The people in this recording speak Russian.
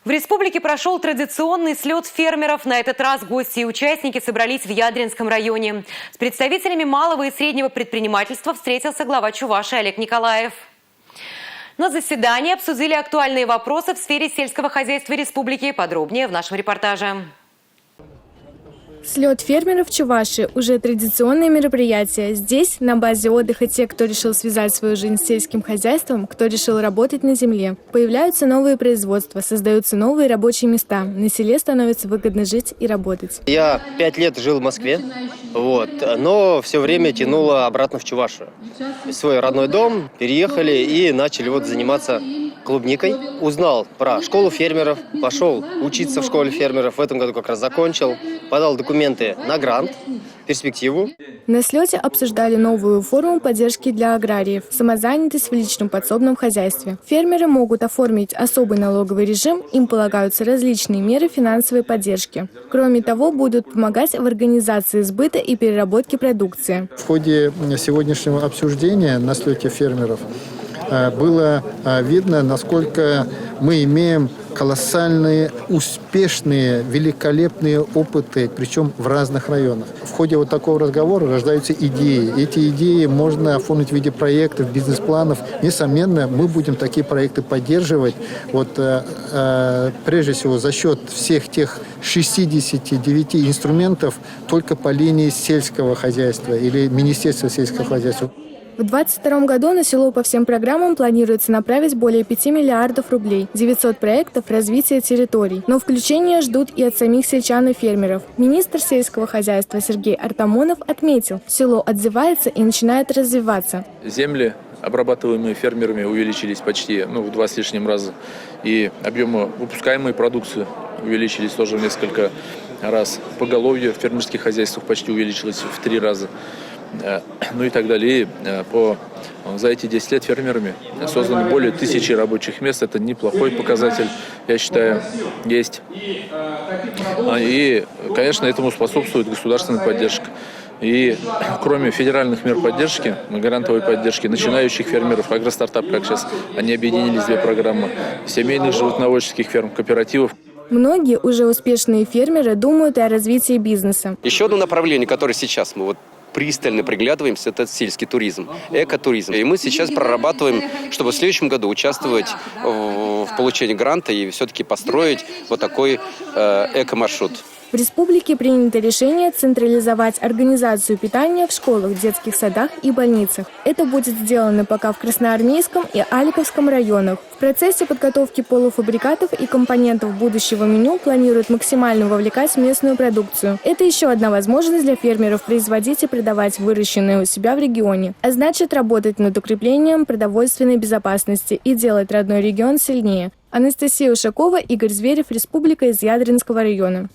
В республике прошел традиционный слет фермеров. На этот раз гости и участники собрались в Ядринском районе. С представителями малого и среднего предпринимательства встретился глава Чувашии Олег Николаев. На заседании обсудили актуальные вопросы в сфере сельского хозяйства республики. Подробнее в нашем репортаже. Слет фермеров Чувашии – уже традиционное мероприятие. Здесь, на базе отдыха, те, кто решил связать свою жизнь с сельским хозяйством, кто решил работать на земле. Появляются новые производства, создаются новые рабочие места. На селе становится выгодно жить и работать. Я 5 лет жил в Москве, но все время тянуло обратно в Чувашию. В свой родной дом переехали и начали заниматься клубникой. Узнал про школу фермеров, пошел учиться в школе фермеров. В этом году как раз закончил. Подал документы на грант, перспективу. На слете обсуждали новую форму поддержки для аграриев – самозанятость в личном подсобном хозяйстве. Фермеры могут оформить особый налоговый режим, им полагаются различные меры финансовой поддержки. Кроме того, будут помогать в организации сбыта и переработке продукции. В ходе сегодняшнего обсуждения на слете фермеров было видно, насколько мы имеем колоссальные, успешные, великолепные опыты, причем в разных районах. В ходе такого разговора рождаются идеи. Эти идеи можно оформить в виде проектов, бизнес-планов. Несомненно, мы будем такие проекты поддерживать. Прежде всего, за счет всех тех 69 инструментов только по линии сельского хозяйства или Министерства сельского хозяйства. В 2022 году на село по всем программам планируется направить более 5 миллиардов рублей, 900 проектов развития территорий. Но включения ждут и от самих сельчан и фермеров. Министр сельского хозяйства Сергей Артамонов отметил, село отзывается и начинает развиваться. Земли, обрабатываемые фермерами, увеличились почти в 2 с лишним раза. И объемы выпускаемой продукции увеличились тоже в несколько раз. Поголовье в фермерских хозяйствах почти увеличилось в 3 раза. И так далее. И за эти 10 лет фермерами создано более 1000 рабочих мест. Это неплохой показатель, я считаю, есть. И, конечно, этому способствует государственная поддержка. И кроме федеральных мер поддержки, грантовой поддержки начинающих фермеров, агростартап, как сейчас, они объединились 2 программы, семейных животноводческих ферм, кооперативов. Многие уже успешные фермеры думают и о развитии бизнеса. Еще одно направление, которое сейчас мы пристально приглядываемся, это сельский туризм, экотуризм. И мы сейчас прорабатываем, чтобы в следующем году участвовать в получении гранта и все-таки построить такой эко-маршрут. В республике принято решение централизовать организацию питания в школах, детских садах и больницах. Это будет сделано пока в Красноармейском и Аликовском районах. В процессе подготовки полуфабрикатов и компонентов будущего меню планируют максимально вовлекать местную продукцию. Это еще одна возможность для фермеров производить и продавать выращенное у себя в регионе, а значит работать над укреплением продовольственной безопасности и делать родной регион сильнее. Анастасия Ушакова, Игорь Зверев, Республика, из Ядринского района.